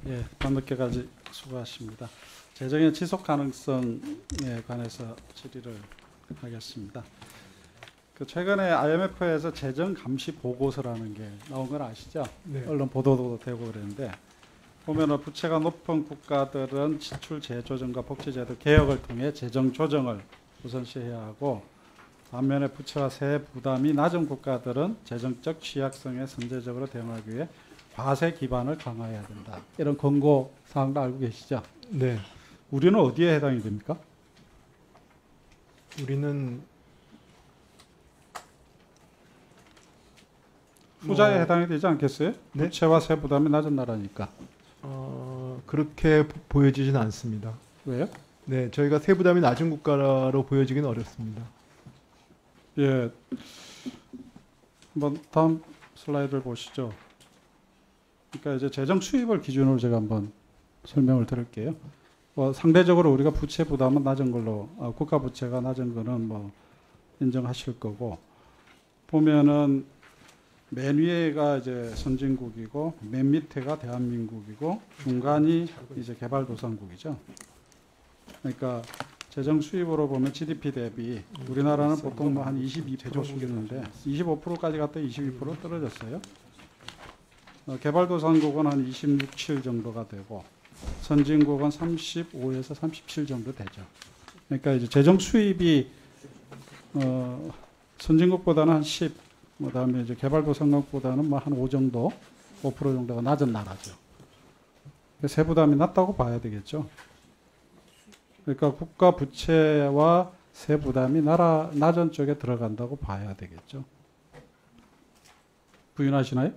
예, 밤늦게까지 수고하십니다. 재정의 지속 가능성에 관해서 질의를 하겠습니다. 최근에 IMF에서 재정 감시 보고서라는 게 나온 건 아시죠? 네. 언론 보도도 되고 그랬는데 보면은 부채가 높은 국가들은 지출 재조정과 복지제도 개혁을 통해 재정 조정을 우선시해야 하고, 반면에 부채와 세액 부담이 낮은 국가들은 재정적 취약성에 선제적으로 대응하기 위해 과세 기반을 강화해야 된다. 이런 권고 사항도 알고 계시죠? 네. 우리는 어디에 해당이 됩니까? 우리는 후자에 해당이 되지 않겠어요? 네? 부채와 세 부담이 낮은 나라니까. 그렇게 보여지지는 않습니다. 왜요? 네, 저희가 세부담이 낮은 국가로 보여지기는 어렵습니다. 예, 한번 다음 슬라이드를 보시죠. 그러니까 이제 재정 수입을 기준으로 제가 한번 설명을 드릴게요. 상대적으로 우리가 부채 부담은 낮은 걸로, 국가 부채가 낮은 거는 뭐 인정하실 거고, 보면은 맨 위에가 이제 선진국이고 맨 밑에가 대한민국이고 중간이 이제 개발도상국이죠. 그러니까 재정 수입으로 보면 GDP 대비 우리나라는 보통 뭐 한 22% 수준인데 25%까지 갔다 22% 떨어졌어요. 개발도상국은 한 26, 7 정도가 되고 선진국은 35에서 37 정도 되죠. 그러니까 이제 재정 수입이 선진국보다는 한 10, 그다음에 이제 개발도상국보다는 뭐 한 5 정도, 5% 정도가 낮은 나라죠. 세부담이 낮다고 봐야 되겠죠. 그러니까 국가 부채와 세부담이 낮은 쪽에 들어간다고 봐야 되겠죠. 부인하시나요?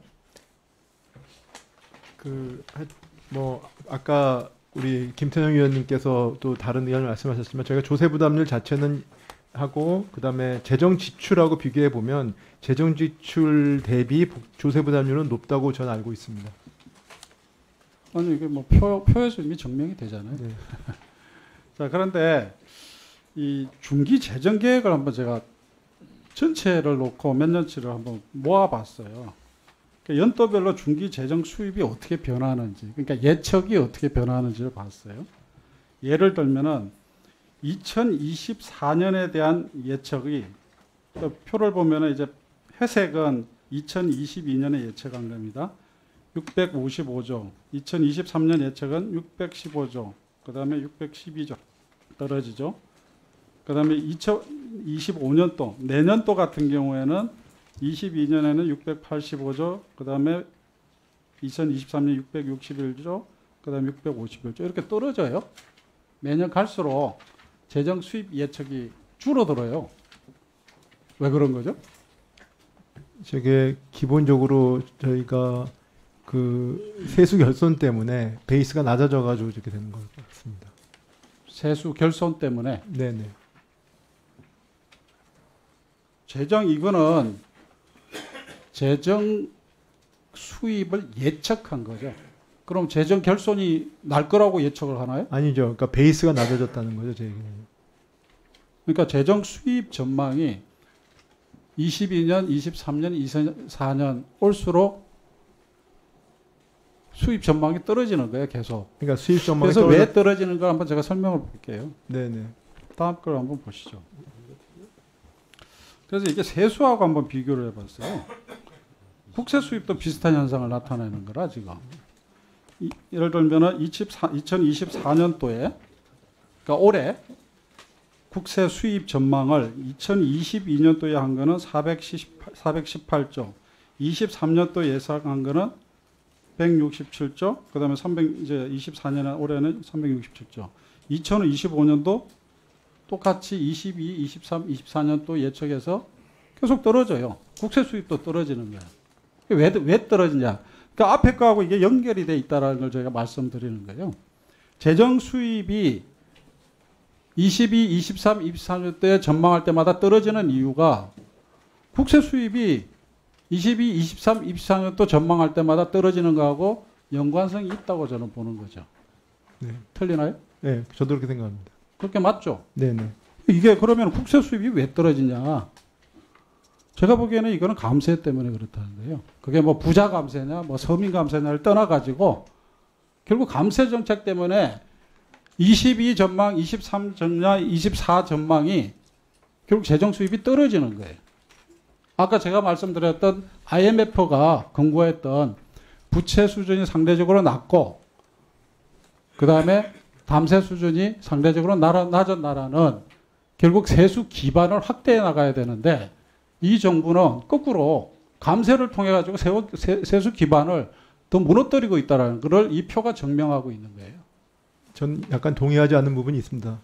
아까 우리 김태형 위원님께서 또 다른 의견을 말씀하셨지만 저희가 조세 부담률 자체는 하고 그다음에 재정 지출하고 비교해 보면 재정 지출 대비 조세 부담률은 높다고 저는 알고 있습니다. 아니 이게 뭐 표에서 이미 증명이 되잖아요. 네. 자, 그런데 이 중기 재정 계획을 한번 제가 전체를 놓고 몇 년치를 한번 모아봤어요. 그러니까 연도별로 중기 재정 수입이 어떻게 변하는지, 그러니까 예측이 어떻게 변하는지를 봤어요. 예를 들면은 2024년에 대한 예측이, 표를 보면은 이제 회색은 2022년에 예측한 겁니다. 655조, 2023년 예측은 615조, 그 다음에 612조 떨어지죠. 그 다음에 2025년도, 내년도 같은 경우에는 22년에는 685조, 그 다음에 2023년 661조, 그 다음에 651조 이렇게 떨어져요. 매년 갈수록 재정 수입 예측이 줄어들어요. 왜 그런 거죠? 저게 기본적으로 저희가 그 세수 결손 때문에 베이스가 낮아져 가지고 이렇게 되는 것 같습니다. 세수 결손 때문에. 네네. 이거는 재정 수입을 예측한 거죠. 그럼 재정 결손이 날 거라고 예측을 하나요? 아니죠. 그러니까 베이스가 낮아졌다는 거죠, 제 얘기는. 그러니까 재정 수입 전망이 22년, 23년, 24년 올수록 수입 전망이 떨어지는 거예요, 계속. 그러니까 수입 전망이 그래서 왜 떨어지는 걸 한번 제가 설명을 볼게요. 네네. 다음 걸 한번 보시죠. 그래서 이게 세수하고 한번 비교를 해봤어요. 국세 수입도 비슷한 현상을 나타내는 거라 지금. 예를 들면은 2024년도에, 그러니까 올해 국세 수입 전망을 2022년도에 한 거는 418조, 23년도 예상한 거는 167조, 그 다음에 이제 24년 올해는 367조. 2025년도 똑같이 22, 23, 24년도 예측해서 계속 떨어져요. 국세 수입도 떨어지는 거예요. 왜 떨어지냐? 그러니까 앞에 거하고 이게 연결이 돼 있다는 걸 저희가 말씀드리는 거예요. 재정 수입이 22, 23, 24년도에 전망할 때마다 떨어지는 이유가 국세 수입이 22, 23, 24년도 전망할 때마다 떨어지는 거하고 연관성이 있다고 저는 보는 거죠. 네. 틀리나요? 네, 저도 그렇게 생각합니다. 그렇게 맞죠? 네네. 이게 그러면 국세 수입이 왜 떨어지냐? 제가 보기에는 이거는 감세 때문에 그렇다는데요. 그게 뭐 부자 감세냐, 뭐 서민 감세냐를 떠나가지고 결국 감세 정책 때문에 22 전망, 23 전망, 24 전망이 결국 재정 수입이 떨어지는 거예요. 아까 제가 말씀드렸던 IMF가 권고했던 부채 수준이 상대적으로 낮고 그 다음에 담세 수준이 상대적으로 낮은 나라는 결국 세수 기반을 확대해 나가야 되는데 이 정부는 거꾸로 감세를 통해 가지고 세수 기반을 더 무너뜨리고 있다는 것을 이 표가 증명하고 있는 거예요. 전 약간 동의하지 않는 부분이 있습니다.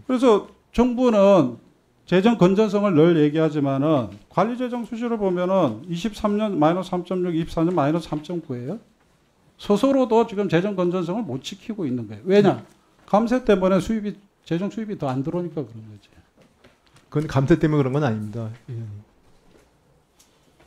그래서 정부는 재정 건전성을 늘 얘기하지만은 관리재정 수지를 보면은 23년 마이너스 3.6, 24년 마이너스 3.9예요. 스스로도 지금 재정 건전성을 못 지키고 있는 거예요. 왜냐? 감세 때문에 재정 수입이 더 안 들어오니까 그런 거지. 그건 감세 때문에 그런 건 아닙니다.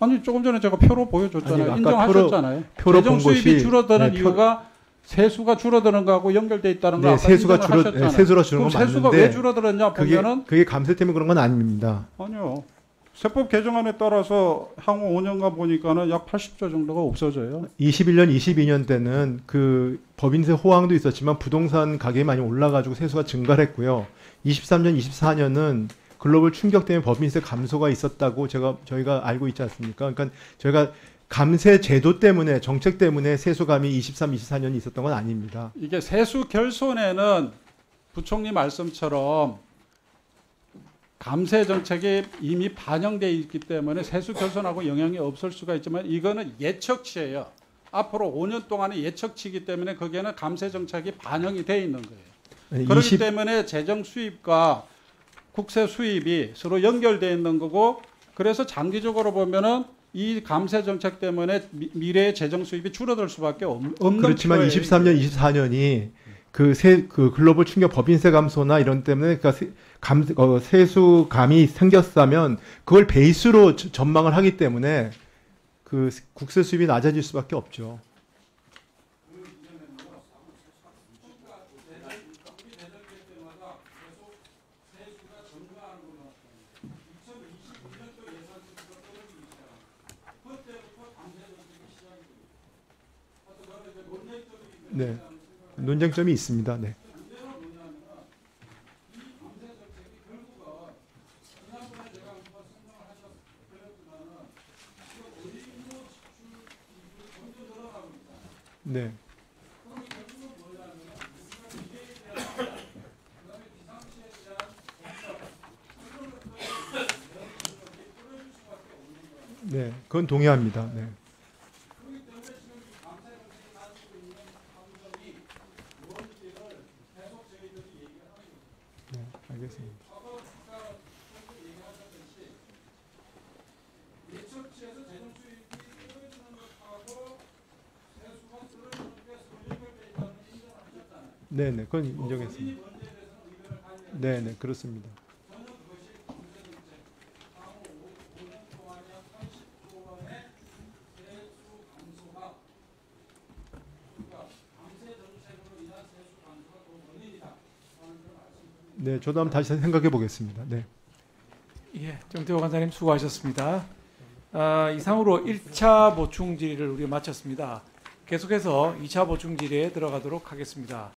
아니 조금 전에 제가 표로 보여줬잖아요. 아니, 인정하셨잖아요. 표로 재정 본 수입이 것이, 줄어드는 네, 이유가 세수가 줄어드는 거하고 연결돼 있다는 거 네, 아까 세수가 인정하셨잖아요. 세수로 주는 그럼 건 세수가 맞는데 왜 줄어들었냐 보면은 그게 감세 때문에 그런 건 아닙니다. 아니요. 세법 개정안에 따라서 향후 5년간 보니까는 약 80조 정도가 없어져요. 21년, 22년 때는 그 법인세 호황도 있었지만 부동산 가격이 많이 올라가지고 세수가 증가를 했고요. 23년, 24년은 글로벌 충격 때문에 법인세 감소가 있었다고 저희가 알고 있지 않습니까? 그러니까 저희가 감세 제도 때문에 정책 때문에 세수감이 23, 24년이 있었던 건 아닙니다. 이게 세수 결손에는 부총리 말씀처럼 감세 정책이 이미 반영돼 있기 때문에 세수 결손하고 영향이 없을 수가 있지만 이거는 예측치예요. 앞으로 5년 동안의 예측치이기 때문에 거기에는 감세 정책이 반영이 돼 있는 거예요. 그렇기 때문에 재정 수입과 국세 수입이 서로 연결되어 있는 거고 그래서 장기적으로 보면은 이 감세 정책 때문에 미래의 재정 수입이 줄어들 수밖에 없는 그렇지만 필요에 23년, 24년이 그 글로벌 충격 법인세 감소나 이런 때문에 세수감이 생겼다면 그걸 베이스로 전망을 하기 때문에 그 국세 수입이 낮아질 수밖에 없죠. 네, 논쟁점이 있습니다. 네. 네. 네, 그건 동의합니다. 네. 네, 알겠습니다. 네, 네, 그건 인정했습니다. 네, 네, 그렇습니다. 네, 저도 한번 다시 생각해 보겠습니다. 네. 예, 정태호 간사님 수고하셨습니다. 이상으로 1차 보충 질의를 우리가 마쳤습니다. 계속해서 2차 보충 질의에 들어가도록 하겠습니다.